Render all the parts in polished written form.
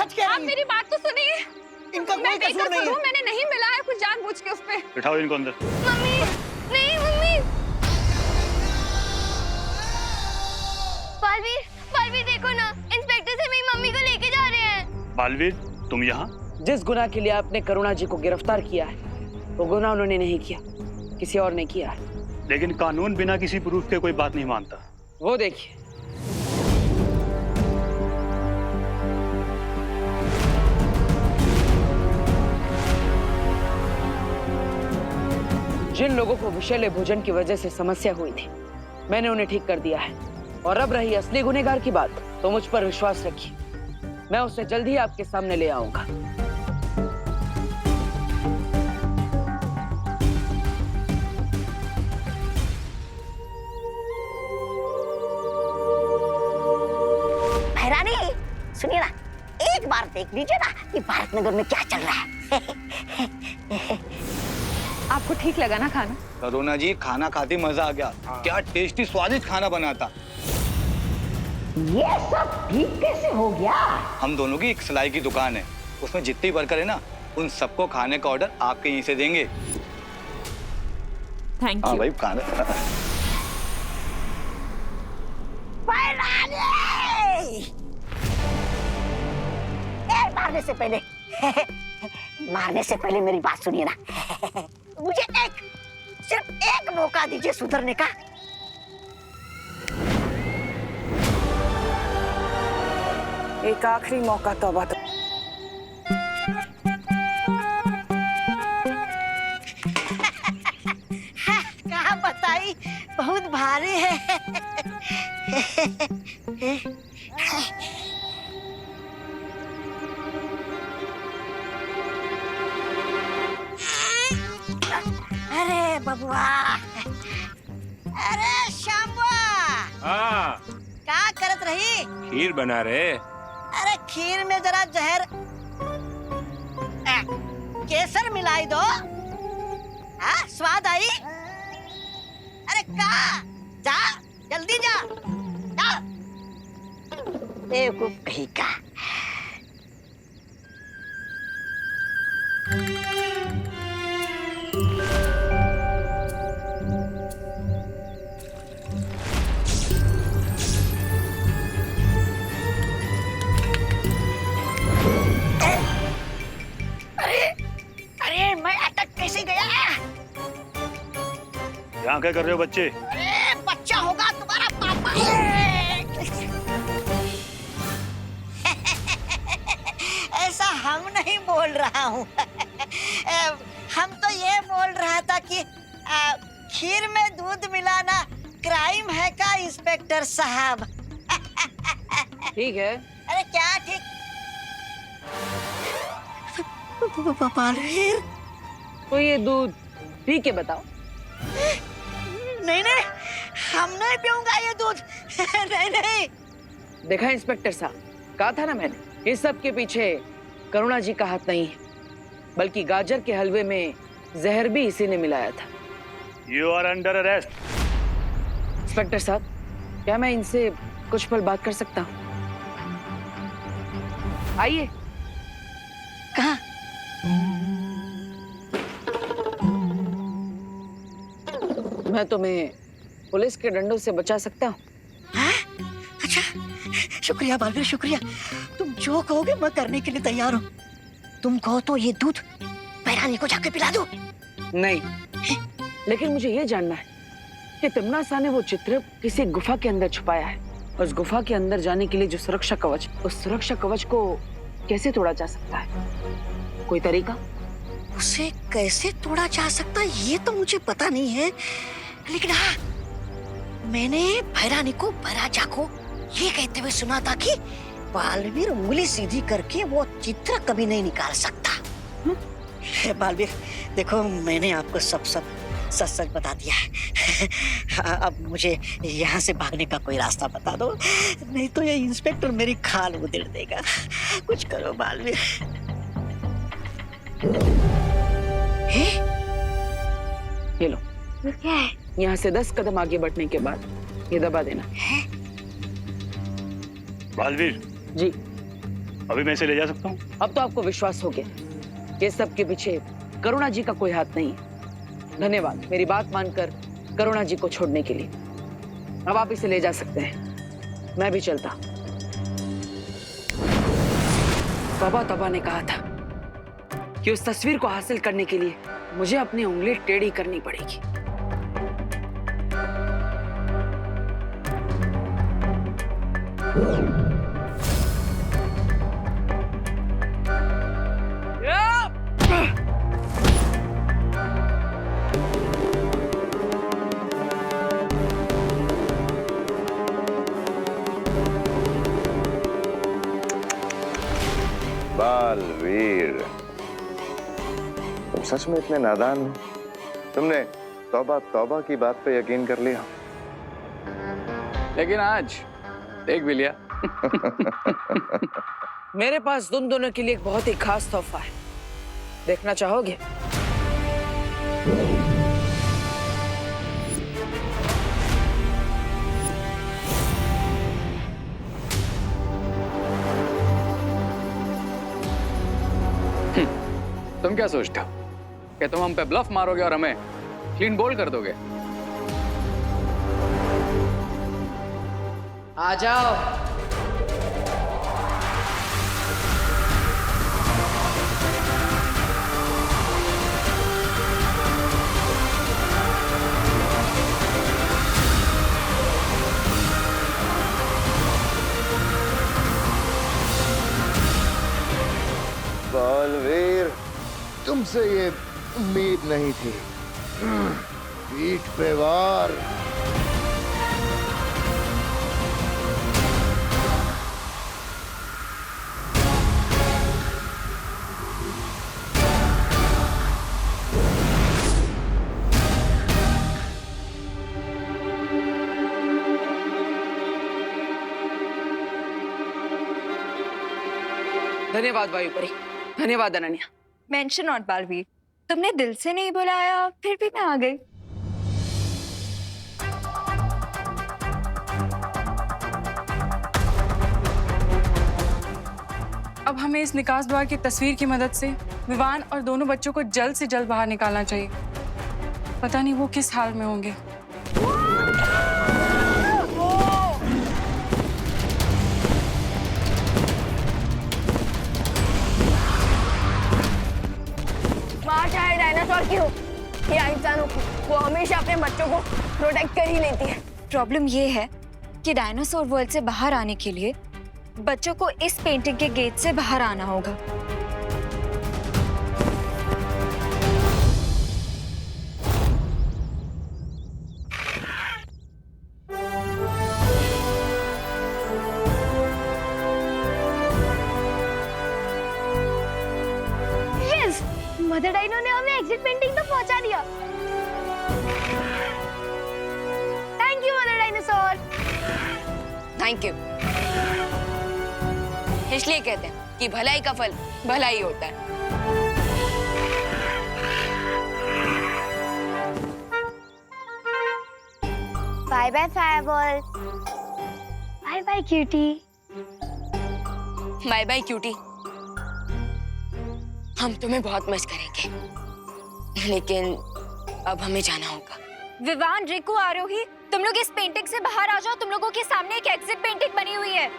सच कह रही आप है। मेरी बात तो सुनिए। इनका कोई कसूर नहीं है। मैंने नहीं मिला है कुछ जानबूझ के उस पे। बिठाओ इनको अंदर। मम्मी नहीं मम्मी। बालवीर, बालवीर देखो ना, इंस्पेक्टर से मेरी मम्मी को लेके जा रहे हैं। बालवीर तुम यहाँ? जिस गुनाह के लिए आपने करुणा जी को गिरफ्तार किया है वो गुनाह उन्होंने नहीं किया, किसी और ने किया है। लेकिन कानून बिना किसी प्रूफ के कोई बात नहीं मानता। वो देखिए, जिन लोगों को विषैले भोजन की वजह से समस्या हुई थी मैंने उन्हें ठीक कर दिया है। और अब रही असली गुनहगार की बात, तो मुझ पर विश्वास रखिए, मैं उसे जल्द ही आपके सामने ले आऊंगा। भैरानी सुनिए ना, एक बार देख लीजिए ना कि भारत नगर में क्या चल रहा है। आपको ठीक लगा ना खाना? करुणा जी, खाना खाते मजा आ गया। क्या टेस्टी स्वादिष्ट खाना बना था। ये सब ठीक कैसे हो गया? हम दोनों की एक सिलाई की दुकान है, उसमें जितनी वर्कर है ना उन सबको खाने का ऑर्डर आपके यहीं से देंगे। थैंक हाँ यू। भाई, खाना। मारने से पहले मेरी बात सुनिए ना। मुझे सिर्फ एक मौका दीजिए सुधरने का। एक आखिरी मौका तौबा तो। कहाँ बताई, बहुत भारी है। अरे बबुआ, अरे शामुआ, हाँ, क्या करत रही? खीर बना रहे। अरे खीर में जरा जहर केसर मिलाई दो। हाँ, स्वाद आई। अरे का जा, जल्दी जा, जा। बेवकूफ कहीं का। अरे मैं अटक कैसे गया? यहाँ क्या कर रहे हो बच्चे? अरे बच्चा होगा तुम्हारा पापा। ऐसा हम नहीं बोल रहा हूँ। हम तो ये बोल रहा था कि खीर में दूध मिलाना क्राइम है का इंस्पेक्टर साहब? ठीक है, अरे क्या ठीक? बालवीर, तो ये दूध पी के बताओ। नहीं नहीं, हम नहीं पीऊंगा ये दूध। नहीं नहीं। देखा इंस्पेक्टर साहब, कहा था ना मैंने, इस सब के पीछे करुणा जी का हाथ नहीं है, बल्कि गाजर के हलवे में जहर भी इसी ने मिलाया था। You are under arrest. Inspector साहब, क्या मैं इनसे कुछ पल बात कर सकता हूँ? आइए। कहाँ? मैं तुम्हें पुलिस के डंडों से बचा सकता हूँ। अच्छा, शुक्रिया बालवीर, शुक्रिया। तुम जो कहोगे मैं करने के लिए तैयार हूँ। तुम कहो तो ये दूध भैरानी को जाके पिला दूं? नहीं, लेकिन मुझे ये जानना है कि तिम्ना सा ने वो चित्र किसी गुफा के अंदर छुपाया है। उस गुफा के अंदर जाने के लिए जो सुरक्षा कवच, उस सुरक्षा कवच को कैसे तोड़ा जा सकता है? कोई तरीका? उसे कैसे तोड़ा जा सकता है ये तो मुझे पता नहीं है, लेकिन हाँ, मैंने भैरानी को भैराजा को ये कहते हुए सुना था कि बालवीर उंगली सीधी करके वो चित्र कभी नहीं निकाल सकता। बालवीर देखो, मैंने आपको सब सच सच बता दिया है। अब मुझे यहाँ से भागने का कोई रास्ता बता दो, नहीं तो ये इंस्पेक्टर मेरी खाल उधेड़ देगा। कुछ करो बालवीर। ये लो, क्या है? यहाँ से 10 कदम आगे बढ़ने के बाद ये दबा देना। बालवीर, जी। अभी मैं इसे ले जा सकता हूँ? अब तो आपको विश्वास हो गया कि सब के पीछे करुणा जी का कोई हाथ नहीं है। धन्यवाद मेरी बात मानकर करुणा जी को छोड़ने के लिए। अब आप इसे ले जा सकते हैं, मैं भी चलता। बाबा तबा ने कहा था कि उस तस्वीर को हासिल करने के लिए मुझे अपनी उंगली टेढ़ी करनी पड़ेगी। बालवीर, तुम सच में इतने नादान हो? तुमने तौबा तौबा की बात पे यकीन कर लिया। लेकिन आज देख भी लिया। मेरे पास तुम दोनों के लिए एक बहुत ही खास तोहफा है, देखना चाहोगे? तुम क्या सोचते हो कि तुम हम पे ब्लफ मारोगे और हमें क्लीन बोल्ड कर दोगे? आ जाओ। बालवीर, तुमसे ये उम्मीद नहीं थी। पीठ पे वार। धन्यवाद वायुपरी, धन्यवाद अनन्या। मेंशन नॉट बालवीर, तुमने दिल से नहीं बुलाया फिर भी मैं आ गई। अब हमें इस निकास द्वार की तस्वीर की मदद से विवान और दोनों बच्चों को जल्द से जल्द बाहर निकालना चाहिए। पता नहीं वो किस हाल में होंगे। माँ चाहे डायनासोर की हो या इंसानों की, वो हमेशा अपने बच्चों को प्रोटेक्ट कर ही लेती है। प्रॉब्लम ये है कि डायनासोर वर्ल्ड से बाहर आने के लिए बच्चों को इस पेंटिंग के गेट से बाहर आना होगा। यस, मदर डायनो ने हमें एग्जिट पेंटिंग तक पहुंचा दिया। Thank you mother dinosaur. Thank you. इसलिए कहते हैं कि भलाई का फल भलाई होता है। Bye bye fireball. Bye bye cutie. Bye bye cutie. हम तुम्हें बहुत मिस करेंगे, लेकिन अब हमें जाना होगा। विवान, रिकू, आरोही, तुम लोग इस पेंटिंग से बाहर आ जाओ। तुम लोगों के सामने एक एग्जिट पेंटिंग बनी हुई है।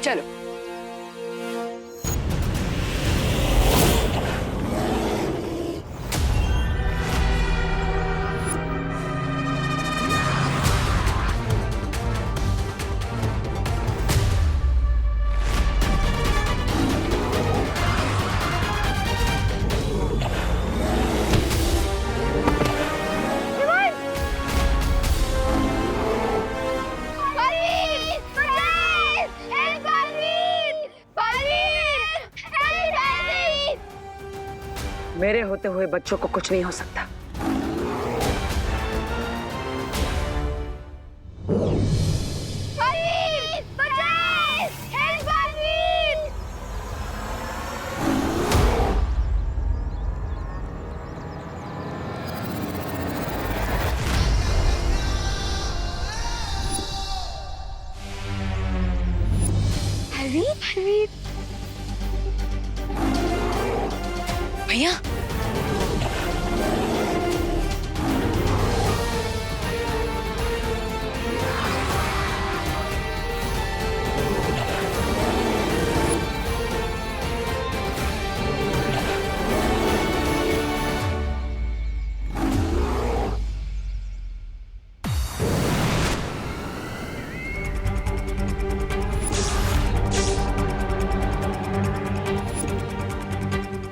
चलो। मेरे होते हुए बच्चों को कुछ नहीं हो सकता। बालवीर भैया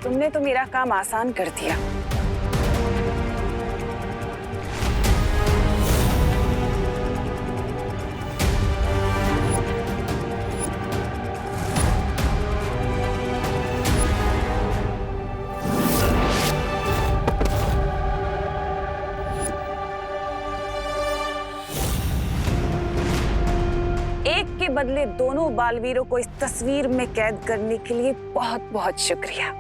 तुमने तो मेरा काम आसान कर दिया। एक के बदले दोनों बालवीरों को इस तस्वीर में कैद करने के लिए बहुत बहुत शुक्रिया।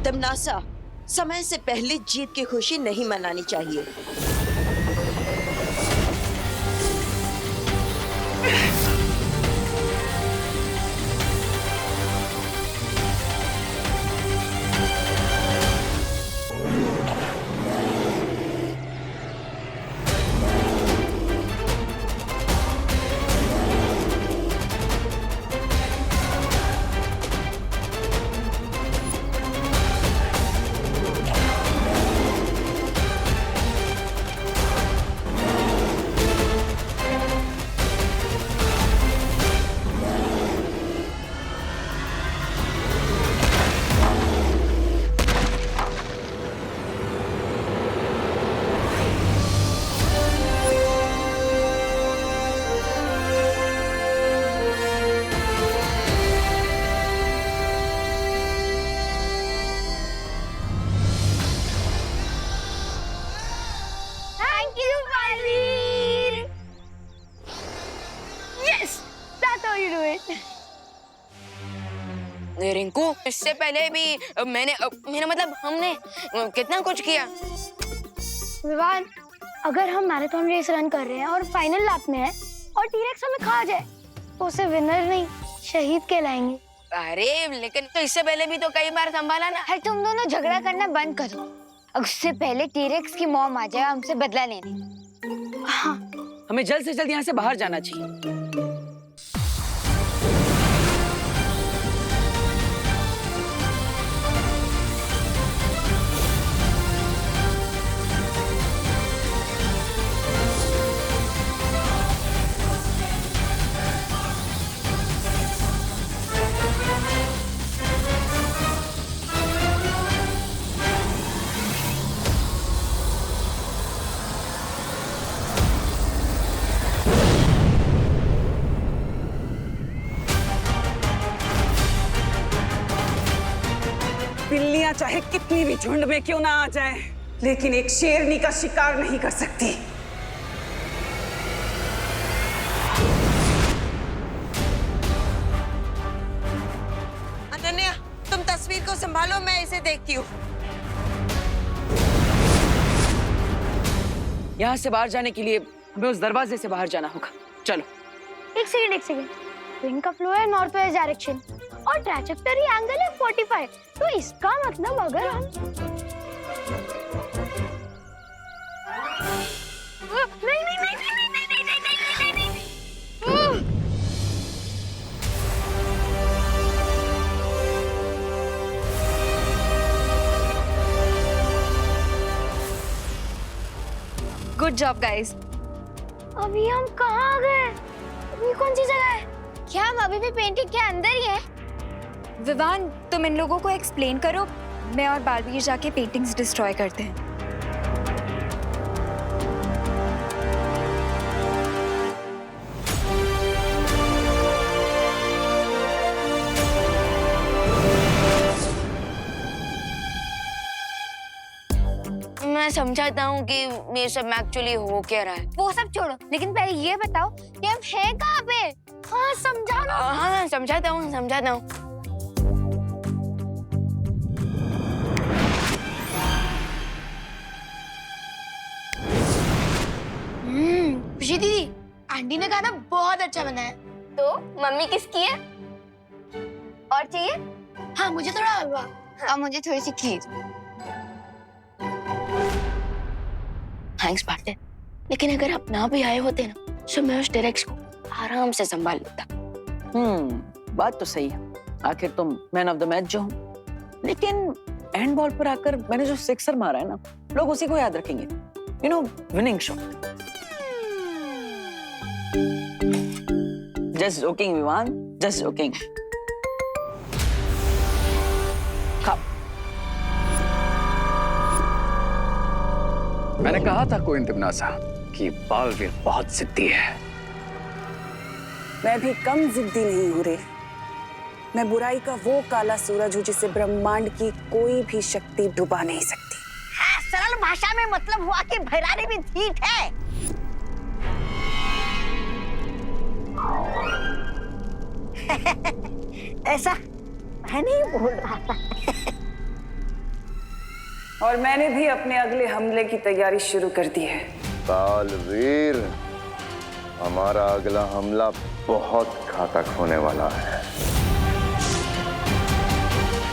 तमनासा, समय से पहले जीत की खुशी नहीं मनानी चाहिए। रिंकू, इससे पहले भी मेरा मतलब हमने कितना कुछ किया। विवान, अगर हम मैराथन रेस रन कर रहे हैं और फाइनल लैप में है और टीरेक्स हमें खा जाए तो उसे विनर नहीं शहीद कहलाएंगे। अरे लेकिन तो इससे पहले भी तो कई बार संभाला ना। है तुम दोनों झगड़ा करना बंद करो। उससे पहले टीरेक्स की मॉम आ जाए हमसे बदला लेने। हाँ, हमें जल्द से जल्द यहाँ से बाहर जाना चाहिए। बिल्लियां चाहे कितनी भी झुंड में क्यों ना आ जाए, लेकिन एक शेरनी का शिकार नहीं कर सकती। अनन्या, तुम तस्वीर को संभालो, मैं इसे देखती हूँ। यहाँ से बाहर जाने के लिए हमें उस दरवाजे से बाहर जाना होगा। चलो। एक सेकंड। विंड का फ्लो है नॉर्थ वेस्ट डायरेक्शन और ट्रैजेक्टरी एंगल है 45। तो इसका मतलब अगर हम नहीं। Good job guys. अभी हम कहाँ आ गए? अभी कौन सी जगह है? क्या हम अभी भी पेंटिंग के अंदर ही हैं? विवान, तुम इन लोगों को एक्सप्लेन करो। मैं और बालवीर जाके पेंटिंग्स डिस्ट्रॉय करते हैं। मैं समझाता हूँ कि मेरे सब में एक्चुअली हो क्या रहा है। वो सब छोड़ो, लेकिन पहले ये बताओ कि हम हैं कहाँ पे? हाँ समझाओ ना। हाँ समझाता हूँ समझाता हूँ। खुशी दीदी, आंटी ने खाना बहुत अच्छा बना है। तो मम्मी किसकी है? और चाहिए? हाँ, मुझे थोड़ा हलवा। और मुझे थोड़ी सी खीर। थैंक्स पार्टनर, लेकिन अगर आप ना भी आए होते ना तो मैं उस डायरेक्ट को आराम से संभाल लेता। बात तो सही है। आखिर तुम मैन ऑफ द मैच जो हो, लेकिन एंड बॉल पर आकर मैंने जो सिक्सर मारा है ना, लोग उसी को याद रखेंगे। You know, winning shot. Just joking Vivaan, just joking. खाओ। मैंने कहा था कोइन तिमनासा कि बालवीर बहुत जिद्दी है। मैं भी कम जिद्दी नहीं हूँ रे। मैं बुराई का वो काला सूरज हूँ जिसे ब्रह्मांड की कोई भी शक्ति डुबा नहीं सकती। हाँ, सरल भाषा में मतलब हुआ कि भैरानी भी ठीक है। ऐसा मैं नहीं बोल रहा था। और मैंने भी अपने अगले हमले की तैयारी शुरू कर दी है। बालवीर, हमारा अगला हमला बहुत घातक होने वाला है।